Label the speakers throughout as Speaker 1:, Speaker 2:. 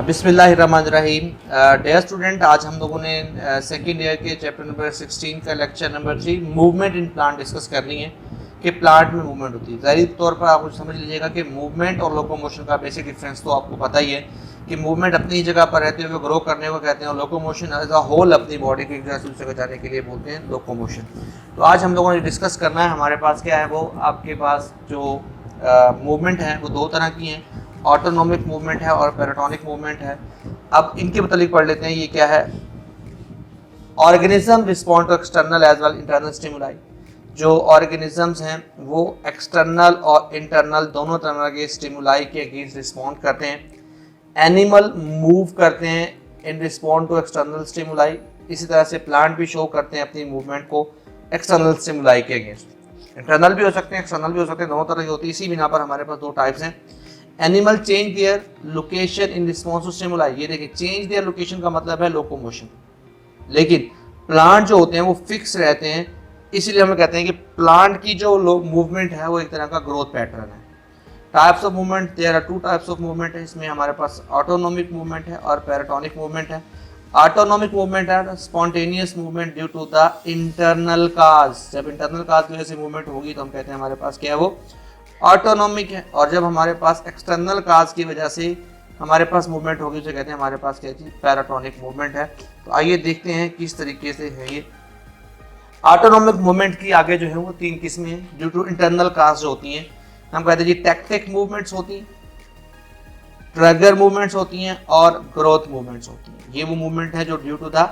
Speaker 1: बिस्मिल्लाहिर्रहमानिर्रहीम। Dear student, आज हम लोगों ने सेकेंड ईयर के चैप्टर नंबर 16 का lecture number 3 movement in plant discuss करनी है कि प्लांट में मूवमेंट होती है। ज़ाहिर तौर पर आप समझ लीजिएगा कि मूवमेंट और लोकोमोशन का बेसिक डिफरेंस तो आपको पता ही है कि मूवमेंट अपनी जगह पर रहते हुए ग्रो करने को कहते हैं और लोकोमोशन एज अ होल अपनी बॉडी को एक जगह से दूसरी जगह जाने के लिए बोलते हैं लोकोमोशन। तो आज हम लोगों ने डिस्कस करना है, हमारे पास क्या है, वो आपके पास जो मूवमेंट है वो दो तरह की हैं, ऑटोनॉमिक मूवमेंट है और पेराटोनिक मूवमेंट है। अब इनके मतलब पढ़ लेते हैं। ये क्या है? Organism respond to external as well internal stimuli. जो ऑर्गेनिजम्स हैं वो एक्सटर्नल और इंटरनल दोनों तरह के स्टिमुलाई के अगेंस्ट रिस्पॉन्ड करते हैं। एनिमल मूव करते हैं इन रिस्पॉन्ड टू एक्सटर्नल स्टिमुलाई। इसी तरह से प्लांट भी शो करते हैं अपनी मूवमेंट को एक्सटर्नल स्टिमुलाई के अगेंस्ट। इंटरनल भी हो सकते हैं, एक्सटर्नल भी हो सकते हैं, दोनों तरह की होती है। इसी बिना पर हमारे पास दो टाइप्स हैं। Animal change their location in response to stimuli. ये देखिए, चेंज देयर लोकेशन का मतलब है लोकोमोशन, लेकिन प्लांट जो होते हैं वो फिक्स रहते हैं। इसीलिए हम कहते हैं कि प्लांट की जो मूवमेंट है वो एक तरह का ग्रोथ पैटर्न है। Types of movement, there are two types of movement है। इसमें हमारे पास ऑटोनॉमिक मूवमेंट है और पैराटोनिक मूवमेंट है। ऑटोनॉमिक मूवमेंट है spontaneous movement due to the internal cause. जब इंटरनल काज की वजह से मूवमेंट होगी तो हम कहते हैं हमारे पास क्या है, वो ऑटोनॉमिक है। और जब हमारे पास एक्सटर्नल काज की वजह से हमारे पास मूवमेंट होगी उसे कहते हैं हमारे पास क्या चीज, पैराटोनिक मूवमेंट है। तो आइए देखते हैं किस तरीके से है ये। ऑटोनॉमिक मूवमेंट की आगे जो है वो तीन किस्में हैं ड्यू टू इंटरनल काज जो होती हैं। हम कहते हैं जी टैक्टिक मूवमेंट्स होती हैं, ट्रिगर मूवमेंट्स होती हैं और ग्रोथ मूवमेंट्स होती हैं। ये वो मूवमेंट है जो ड्यू टू द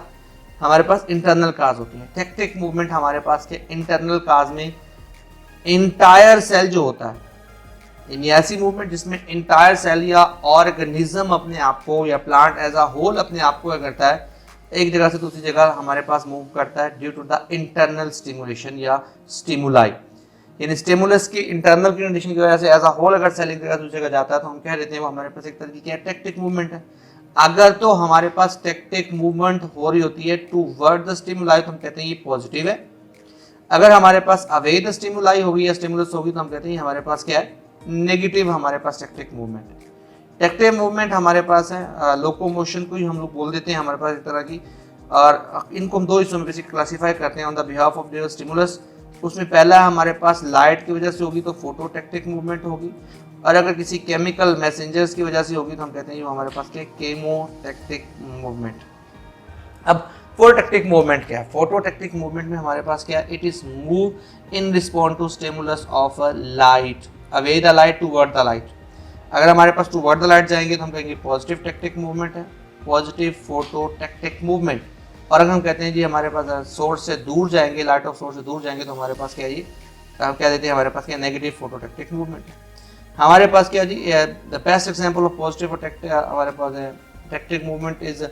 Speaker 1: हमारे पास इंटरनल काज होती है। टैक्टिक मूवमेंट हमारे पास के इंटरनल काज में इंटायर सेल जो होता है, यानी ऐसी मूवमेंट जिसमें इंटायर सेल या ऑर्गेनिज्म अपने आप को या प्लांट एज अ होल अपने आप को करता है, एक जगह से दूसरी जगह हमारे पास मूव करता है due to the internal stimulation या स्टिमुलाई। यानी स्टिमुलस की इंटरनल कंडीशन की वजह से एज अ होल अगर सेल एक जगह से दूसरी जगह जाता है तो हम कह देते हैं वो हमारे पास एक तरह की क्या टैक्टिक मूवमेंट है। अगर तो हमारे पास टैक्टिक मूवमेंट हो रही होती है टू वर्ड द स्टिमुलाई तो हम कहते हैं ये पॉजिटिव है। अगर हमारे पास अवे द स्टिमुलाई होगी या स्टिमुलस होगी तो हम कहते हैं हमारे पास क्या है, नेगेटिव हमारे पास टैक्टिक मूवमेंट है। टैक्टिक मूवमेंट हमारे पास है लोकोमोशन को ही हम लोग बोल देते हैं हमारे पास एक तरह की, और इनको हम दो हिस्सों में बेसिक क्लासीफाई करते हैं on the behalf of their stimulus. उसमें पहला हमारे पास लाइट की वजह से होगी तो फोटोटैक्टिक मूवमेंट होगी, और अगर किसी केमिकल मैसेंजर्स की वजह से होगी तो हम कहते हैं हमारे पास क्या, केमोटैक्टिक मूवमेंट। अब फोटोटैक्टिक मूवमेंट क्या है? फोटोटैक्टिक मूवमेंट में हमारे पास क्या है, it is move in response to stimulus of a light, away the light toward the light. अगर हमारे पास टुवर्ड द लाइट जाएंगे तो हम कहेंगे पॉजिटिव टैक्टिक मूवमेंट है, पॉजिटिव फोटोटैक्टिक मूवमेंट। और अगर हम कहते हैं जी हमारे पास सोर्स से दूर जाएंगे, लाइट ऑफ सोर्स से दूर जाएंगे तो हमारे पास क्या है, हम कह देते हैं हमारे पास क्या, नेगेटिव फोटोटैक्टिक मूवमेंट है। हमारे पास क्या जी, the best example of positive हमारे पास tactic movement is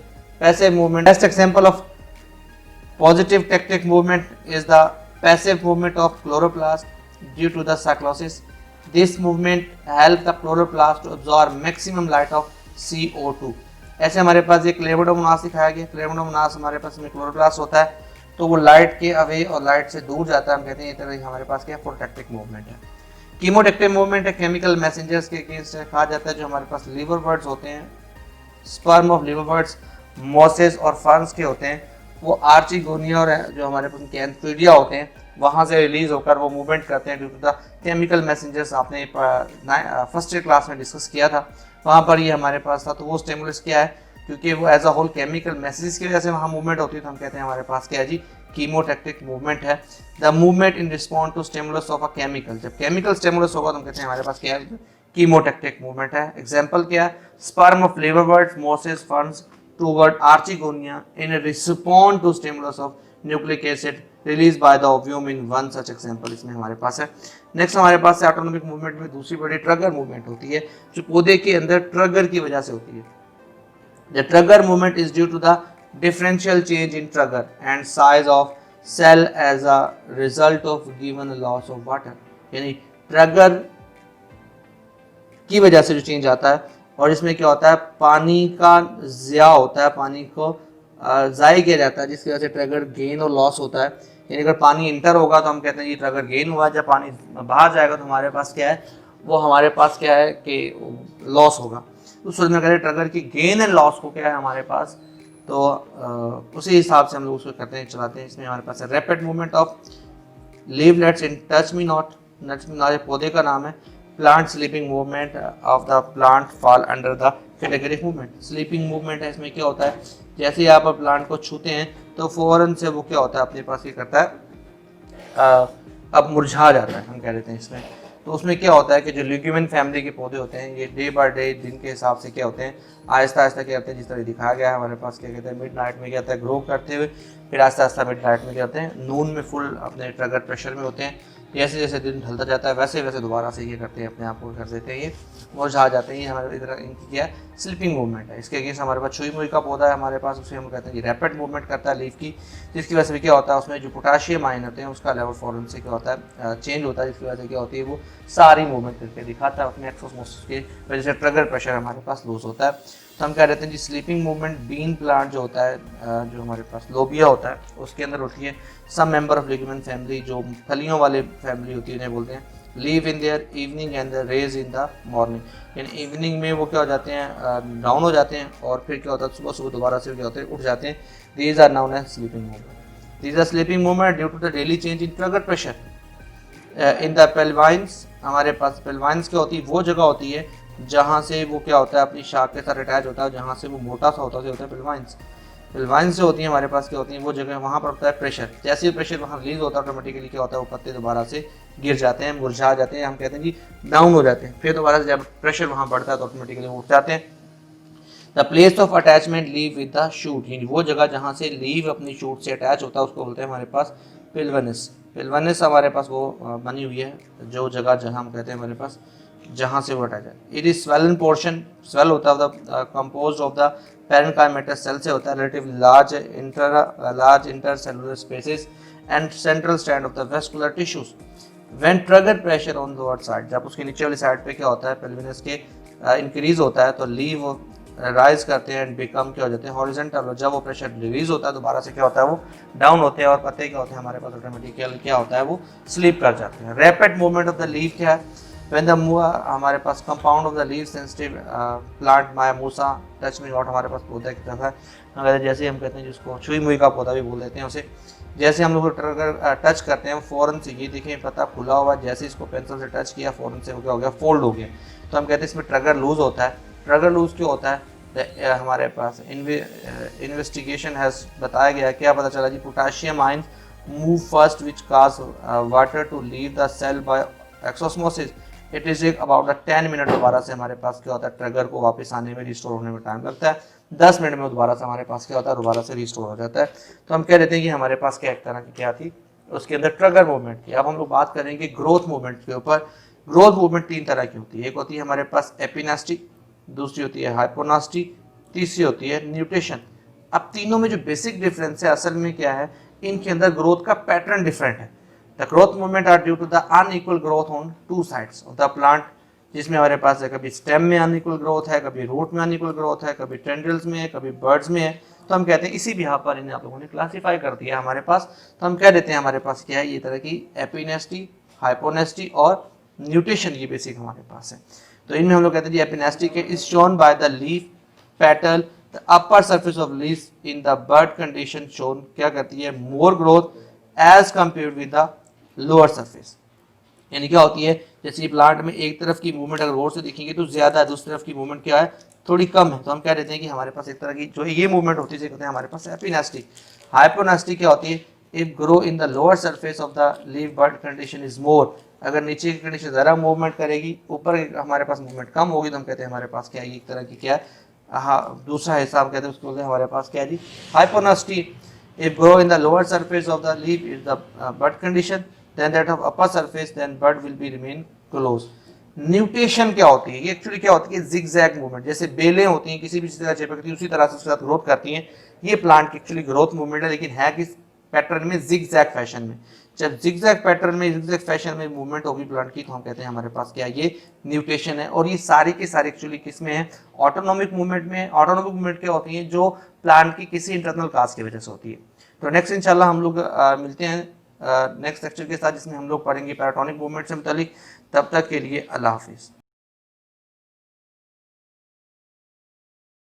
Speaker 1: passive movement. Best example of positive tactic movement is the passive movement of chloroplast due to the cyclosis. This movement help the chloroplast to absorb maximum light of CO2. ऐसे हमारे पास एक क्लेरोमोनास दिखाया गया। क्लेरोमोनास हमारे पास में chloroplast होता है तो वो लाइट के अवे और लाइट से दूर जाता है, हम कहते हैं ये तरह हमारे पास क्या, फोटोटैक्टिक मूवमेंट है। कीमोटैक्टिक मूवमेंट है, केमिकल मैसेंजर्स के अगेंस्ट कहा जाता है। जो हमारे पास लिवर बर्ड्स होते हैं, sperm of liver birds, mosses और फर्न्स के होते हैं, वो आर्चिगोनिया और जो हमारे पास कैंथ्रीडिया होते हैं वहाँ से रिलीज होकर वो मूवमेंट करते हैं due to the chemical messengers. आपने फर्स्ट ईयर क्लास में डिस्कस किया था, वहाँ पर ये हमारे पास था। तो वो स्टिमुलस क्या है, क्योंकि वो as a whole chemical messages की वजह से वहाँ मूवमेंट होती है तो हम कहते हैं हमारे पास क्या है जी, कीमोटैक्टिक मूवमेंट है। The movement in response to stimulus of a chemical. जब केमिकल स्टिमुलस होगा तो हम कहते हैं हमारे पास क्या है, कीमोटैक्टिक मूवमेंट है। एग्जाम्पल क्या है, sperm of liver birds, mosses, ferns toward archegonia in response to stimulus of nucleic acid released by the ovum in one such example। इसमें हमारे पास है। नेक्स्ट हमारे पास है ऑटोनॉमिक मूवमेंट में दूसरी बड़ी ट्रिगर मूवमेंट होती है जो पौधे के अंदर ट्रिगर की वजह से होती है। The turgor movement is due to the differential change in turgor and size of cell as a result of given loss of water. यानी ट्रिगर की वजह से जो चेंज आता है, और इसमें क्या होता है, पानी का ज़िया होता है, पानी को ज़ाय किया जाता है जिसकी वजह से ट्रिगर गेन और लॉस होता है। यानी अगर पानी इंटर होगा तो हम कहते हैं ये ट्रगर गेन हुआ, जब पानी बाहर जाएगा तो हमारे पास क्या है, वो हमारे पास क्या है कि लॉस होगा। उस सूरत में कहते हैं ट्रगर की गेन एंड लॉस को क्या है हमारे पास, तो उसी हिसाब से हम लोग उसको करते हैं, चलाते हैं। इसमें हमारे पास है rapid movement of leaflets in touch me not, touch me not पौधे का नाम है। Plant sleeping movement of the plant fall under the category movement. Sleeping movement है, इसमें क्या होता है, जैसे ही आप प्लांट को छूते हैं तो फौरन से वो क्या होता है, अपने पास ये करता है, अब मुरझा जाता है, हम कह देते हैं इसमें। तो उसमें क्या होता है कि जो ल्यूग्यूमिन फैमिली के पौधे होते हैं, ये डे बाय डे दिन के हिसाब से क्या होते हैं, आहिस्ता आहिस्ता क्या होते हैं, जिस तरह दिखाया गया है हमारे पास, क्या कहते हैं, मिड नाइट में क्या होता है, ग्रो करते हुए फिर आहिस्ता आहिस्ता मिड नाइट में क्या होते हैं, नून में फुल अपने ट्रगर प्रेशर में होते हैं। जैसे जैसे दिन ढलता जाता है वैसे वैसे दोबारा से ये करते हैं, अपने आप को कर देते हैं, ये मुरझा जाते हैं। ये हमारे इधर इनकी क्या है, स्लीपिंग मूवमेंट है। इसके अगेंस्ट हमारे पास छुई मुई का पौधा है हमारे पास, उसे हम कहते हैं कि रैपिड मूवमेंट करता है लीफ की, जिसकी वजह से क्या होता है, उसमें जो पोटाशियम आयन होते हैं उसका लेवल फौरन से क्या होता है, चेंज होता है, जिसकी वजह से क्या होती है, वो सारी मूवमेंट करके दिखाता है उसमें एक्सोस्मोसिस की वजह से ट्रगर प्रेशर हमारे पास लूज होता है। तो हम कह रहे हैं जी स्लीपिंग मूवमेंट बीन प्लांट जो होता है, जो हमारे पास लोबिया होता है उसके अंदर होती है। Some member of legume family, जो फलियों वाले फैमिली होती है, इन्हें बोलते हैं leave in their evening and the raise in the morning. यानी इवनिंग में वो क्या हो जाते हैं, डाउन हो जाते हैं, और फिर क्या होता है, सुबह सुबह दोबारा से क्या होते हैं, उठ जाते हैं। These are known as sleeping movement. These are sleeping movement due to the daily change in turgor pressure in the pulvinus. हमारे पास पेल्वाइंस क्या होती है, वो जगह होती है जहाँ से वो क्या होता है, अपनी शाख के साथ अटैच होता है, जहाँ से वो मोटा सा होता है पेल्वाइंस। पेल्वाइंस जो होती है हमारे पास क्या होती है, वो जगह वहाँ पर होता है प्रेशर। जैसे ही प्रेशर वहाँ रिलीज होता है ऑटोमेटिकली क्या होता है, वो पत्ते दोबारा से गिर जाते हैं, मुरझा जाते हैं, हम कहते हैं जी डाउन हो जाते हैं। फिर दोबारा से जब प्रेशर वहाँ बढ़ता है तो ऑटोमेटिकली वो उठ जाते हैं। The place of attachment leave with the shoot, यानी वो जगह जहाँ से लीव अपनी शूट से अटैच होता है उसको बोलते हैं हमारे पास पिल्वनस। पिल्वनस हमारे पास वो बनी हुई है जो जगह जहाँ हम कहते हैं हमारे पास जहाँ से वो अटैच है। It is swollen portion, swell होता है composed of the parenchymatous cell से होता है, relative large intercellular spaces and central stand of the vascular tissues. When turgor pressure on lower side, जब उसके नीचे वाली साइड पे क्या होता है, पेल्विनस के इंक्रीज होता है तो लीव राइज करते हैं एंड बिकम क्या हो जाते हैं हॉरिजॉन्टल। जब वो प्रेशर रिलीज होता है दोबारा से क्या होता है, वो डाउन होते हैं, और पत्ते क्या होते हैं हमारे पास ऑटोमेटिकली क्या होता है, वो स्लीप कर जाते हैं। Rapid movement of the leave क्या है, व्हेन द हमारे पास compound of the leave sensitive plant mimosa touch me not, हमारे पास पौधा की तरफ है, जैसे हम कहते हैं जिसको छुई मुई का पौधा भी बोल देते हैं उसे। जैसे हम लोग ट्रगर टच करते हैं फ़ौरन से ये देखें पत्ता खुला हुआ, जैसे इसको पेंसिल से टच किया फ़ौरन से वो क्या हो गया, फोल्ड हो गया। तो हम कहते हैं इसमें ट्रगर लूज होता है। ट्रगर लूज क्यों होता है, हमारे पास इन्वेस्टिगेशन हैज बताया गया, क्या पता चला जी, potassium ion move first which cause water to leave the cell by exosmosis. It is about 10 minute दोबारा से हमारे पास क्या होता है, ट्रगर को वापस आने में, रिस्टोर होने में टाइम लगता है। 10 मिनट में दोबारा से हमारे पास क्या होता है, दोबारा से रिस्टोर हो जाता है। तो हम कह देते हैं कि हमारे पास क्या एक तरह की क्या थी, उसके अंदर ट्रगर मूवमेंट की। अब हम लोग बात करेंगे ग्रोथ मूवमेंट के ऊपर। ग्रोथ मूवमेंट 3 तरह की होती है, एक होती है हमारे पास एपिनेस्टिक, दूसरी होती है हाइपोनास्टी, तीसरी होती है न्यूट्रिशन। अब तीनों में जो बेसिक डिफरेंस है असल में क्या है, इनके अंदर ग्रोथ का पैटर्न डिफरेंट है। The growth movement are due to the unequal growth on 2 sides of the plant, जिसमें हमारे पास है कभी स्टेम में अनइक्वल ग्रोथ है, कभी रूट में अनइक्वल ग्रोथ है, कभी टेंड्रिल्स में है, कभी बर्ड्स में है। तो हम कहते हैं इसी भी यहाँ पर इन्हें आप लोगों ने क्लासीफाई कर दिया हमारे पास। तो हम कह देते हैं हमारे पास क्या है, ये तरह की एपिनेस्टी, हाइपोनेस्टी और न्यूट्रिशन, ये बेसिक हमारे पास है। तो इनमें हम लोग कहते हैं जी epinastic is shown by the leaf petal, the upper surface of leaf in the bud condition shown क्या करती है, more growth as compared with the lower surface. यानी क्या होती है, जैसे प्लांट में एक तरफ की मूवमेंट अगर गौर से देखेंगे तो ज्यादा है, दूसरी तरफ की मूवमेंट क्या है, थोड़ी कम है। तो हम कह देते हैं कि हमारे पास एक तरह की जो ये मूवमेंट होती है कहते हैं हमारे पास एपिनेस्टिक। हाइपोनेस्टिक क्या होती है, if grow in the lower surface of the leaf bird condition is more, अगर नीचे की कंडीशन ज़रा मूवमेंट करेगी, ऊपर हमारे पास मूवमेंट कम होगी, तो हम कहते हैं हमारे पास क्या है, एक तरह की क्या है, हाँ दूसरा हिसाब कहते हैं उसको बोलते हैं हमारे पास क्या है जी, hyponasty. If grow in the lower surface of the leaf is the bud condition, then that of upper surface, then bud will be remain close. Nutation क्या होती है, ये एक्चुअली क्या होती है, जिगजैग मूवमेंट, जैसे बेलें होती हैं किसी भी तरह चिपकती है उसी तरह से उसके साथ ग्रोथ करती हैं। ये प्लांट की एक्चुअली ग्रोथ मूवमेंट है, लेकिन है किस पैटर्न में, जिगजैग फैशन में। जब जिगजैग पैटर्न में, जिगजैग फैशन में मूवमेंट होगी प्लांट की, तो हम कहते हैं हमारे पास क्या है, ये न्यूटेशन है। और ये सारी की सारी एक्चुअली किस में है, ऑटोनॉमिक मूवमेंट में। ऑटोनॉमिक मूवमेंट क्या होती है, जो प्लांट की किसी इंटरनल काज की वजह से होती है। तो नेक्स्ट इंशाल्लाह हम लोग मिलते हैं नेक्स्ट लेक्चर के साथ, जिसमें हम लोग पढ़ेंगे पैराटोनिक मूवमेंट से मुतालिक। तब तक के लिए अल्लाह हाफिज़।